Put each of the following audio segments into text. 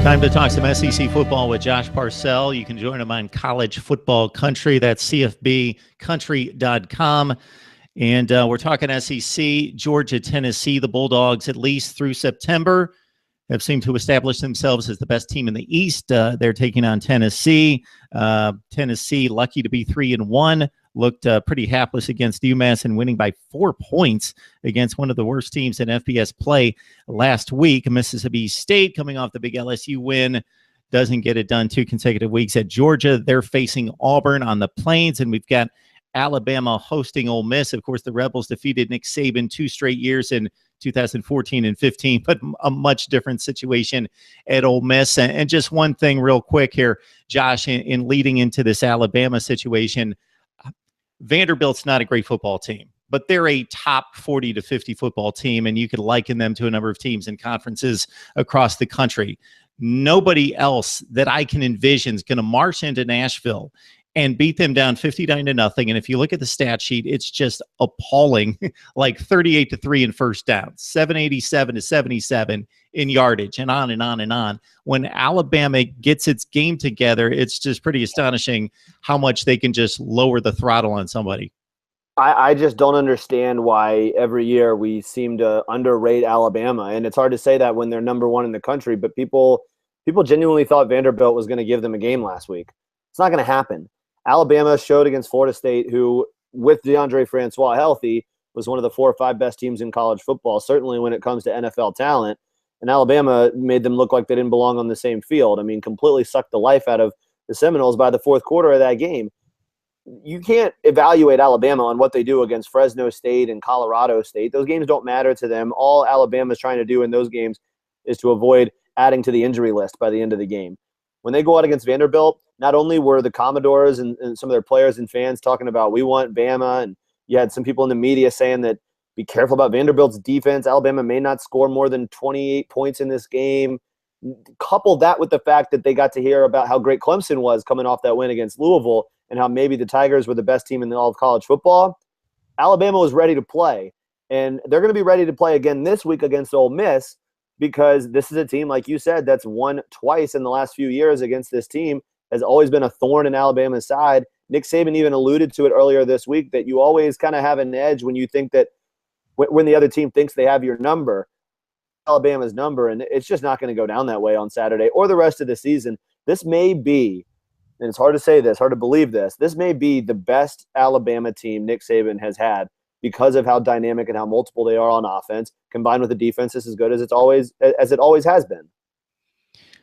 Time to talk some SEC football with Josh Parcell. You can join him on College Football Country. That's cfbcountry.com. And we're talking SEC, Georgia, Tennessee. The Bulldogs, at least through September, have seemed to establish themselves as the best team in the East. They're taking on Tennessee. Tennessee, lucky to be 3-1. Looked pretty hapless against UMass and winning by 4 points against one of the worst teams in FBS play last week. Mississippi State, coming off the big LSU win, doesn't get it done 2 consecutive weeks at Georgia. They're facing Auburn on the Plains, and we've got Alabama hosting Ole Miss. Of course, the Rebels defeated Nick Saban 2 straight years in 2014 and 15, but a much different situation at Ole Miss. And just one thing real quick here, Josh, in leading into this Alabama situation, Vanderbilt's not a great football team, but they're a top 40 to 50 football team, and you could liken them to a number of teams and conferences across the country. Nobody else that I can envision is going to march into Nashville and beat them down 59-0. And if you look at the stat sheet, it's just appalling, like 38-3 in first downs, 787-77 in yardage, and on and on and on. When Alabama gets its game together, it's just pretty astonishing how much they can just lower the throttle on somebody. I just don't understand why every year we seem to underrate Alabama. And it's hard to say that when they're number 1 in the country, but people genuinely thought Vanderbilt was going to give them a game last week. It's not going to happen. Alabama showed against Florida State, who, with DeAndre Francois healthy, was one of the 4 or 5 best teams in college football, certainly when it comes to NFL talent. And Alabama made them look like they didn't belong on the same field. I mean, completely sucked the life out of the Seminoles by the 4th quarter of that game. You can't evaluate Alabama on what they do against Fresno State and Colorado State. Those games don't matter to them. All Alabama's trying to do in those games is to avoid adding to the injury list by the end of the game. When they go out against Vanderbilt, not only were the Commodores and some of their players and fans talking about, we want Bama, and you had some people in the media saying that be careful about Vanderbilt's defense. Alabama may not score more than 28 points in this game. Couple that with the fact that they got to hear about how great Clemson was coming off that win against Louisville and how maybe the Tigers were the best team in all of college football. Alabama was ready to play, and they're going to be ready to play again this week against Ole Miss, because this is a team, like you said, that's won twice in the last few years against this team, has always been a thorn in Alabama's side. Nick Saban even alluded to it earlier this week that you always kind of have an edge when you think that when the other team thinks they have your number, Alabama's number, and it's just not going to go down that way on Saturday or the rest of the season. This may be, and it's hard to say this, hard to believe this may be the best Alabama team Nick Saban has had because of how dynamic and how multiple they are on offense, combined with a defense that's as good as it always has been.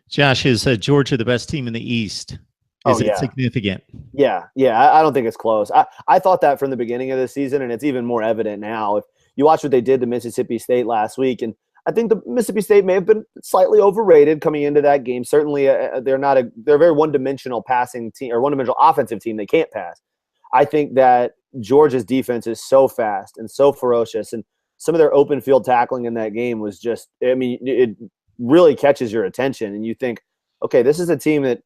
Josh, is Georgia the best team in the East? Is it significant? Yeah. I don't think it's close. I thought that from the beginning of the season, and it's even more evident now. If you watch what they did to Mississippi State last week, and I think the Mississippi State may have been slightly overrated coming into that game. Certainly, they're a very one-dimensional passing team or one-dimensional offensive team. They can't pass. I think that Georgia's defense is so fast and so ferocious, and some of their open field tackling in that game was just, I mean, it really catches your attention, and you think, okay, this is a team that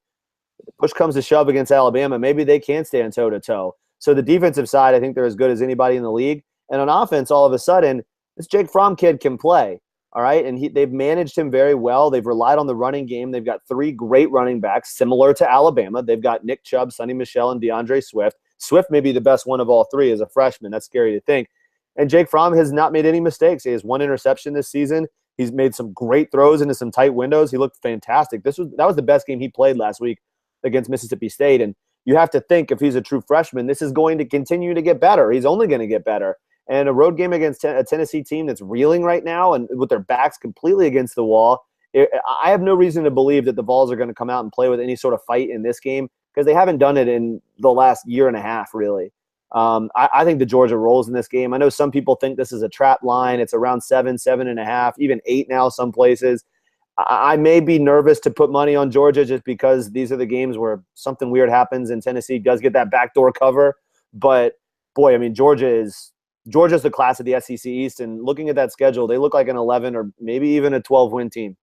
push comes to shove against Alabama, maybe they can stand toe-to-toe. So the defensive side, I think they're as good as anybody in the league. And on offense, all of a sudden, this Jake Fromm kid can play, all right? And they've managed him very well. They've relied on the running game. They've got 3 great running backs, similar to Alabama. They've got Nick Chubb, Sonny Michel, and DeAndre Swift. Swift may be the best one of all 3 as a freshman. That's scary to think. And Jake Fromm has not made any mistakes. He has 1 interception this season. He's made some great throws into some tight windows. He looked fantastic. That was the best game he played last week against Mississippi State. And you have to think, if he's a true freshman, this is going to continue to get better. He's only going to get better. And a road game against a Tennessee team that's reeling right now and with their backs completely against the wall, I have no reason to believe that the Vols are going to come out and play with any sort of fight in this game, because they haven't done it in the last year and a half, really. I think the Georgia rolls in this game. I know some people think this is a trap line. It's around 7, 7.5, even 8 now some places. I may be nervous to put money on Georgia just because these are the games where something weird happens and Tennessee does get that backdoor cover. But, boy, I mean, Georgia's the class of the SEC East, and looking at that schedule, they look like an 11 or maybe even a 12-win team.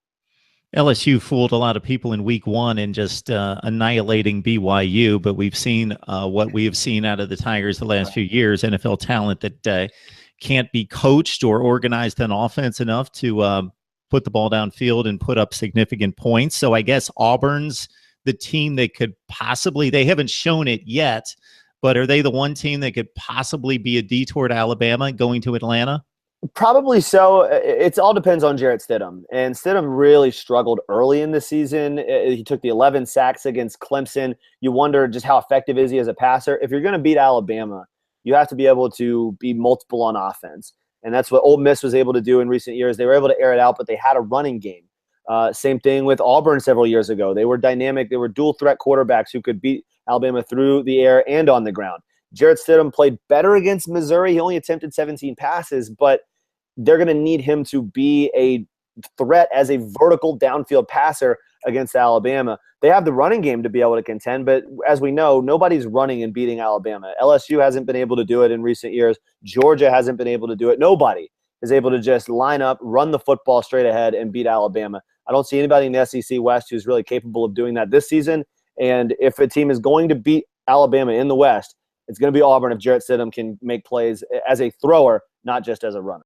LSU fooled a lot of people in week 1 and just annihilating BYU, but we've seen what we have seen out of the Tigers the last few years, NFL talent that can't be coached or organized on offense enough to put the ball downfield and put up significant points. So I guess Auburn's the team that could possibly, they haven't shown it yet, but are they the one team that could possibly be a detour to Alabama going to Atlanta? Probably so. It all depends on Jarrett Stidham. And Stidham really struggled early in the season. He took the 11 sacks against Clemson. You wonder just how effective is he as a passer. If you're going to beat Alabama, you have to be able to be multiple on offense. And that's what Ole Miss was able to do in recent years. They were able to air it out, but they had a running game. Same thing with Auburn several years ago. They were dynamic. They were dual threat quarterbacks who could beat Alabama through the air and on the ground. Jarrett Stidham played better against Missouri. He only attempted 17 passes, but they're going to need him to be a threat as a vertical downfield passer against Alabama. They have the running game to be able to contend, but as we know, nobody's running and beating Alabama. LSU hasn't been able to do it in recent years. Georgia hasn't been able to do it. Nobody is able to just line up, run the football straight ahead, and beat Alabama. I don't see anybody in the SEC West who's really capable of doing that this season, and if a team is going to beat Alabama in the West, it's going to be Auburn if Jarrett Stidham can make plays as a thrower, not just as a runner.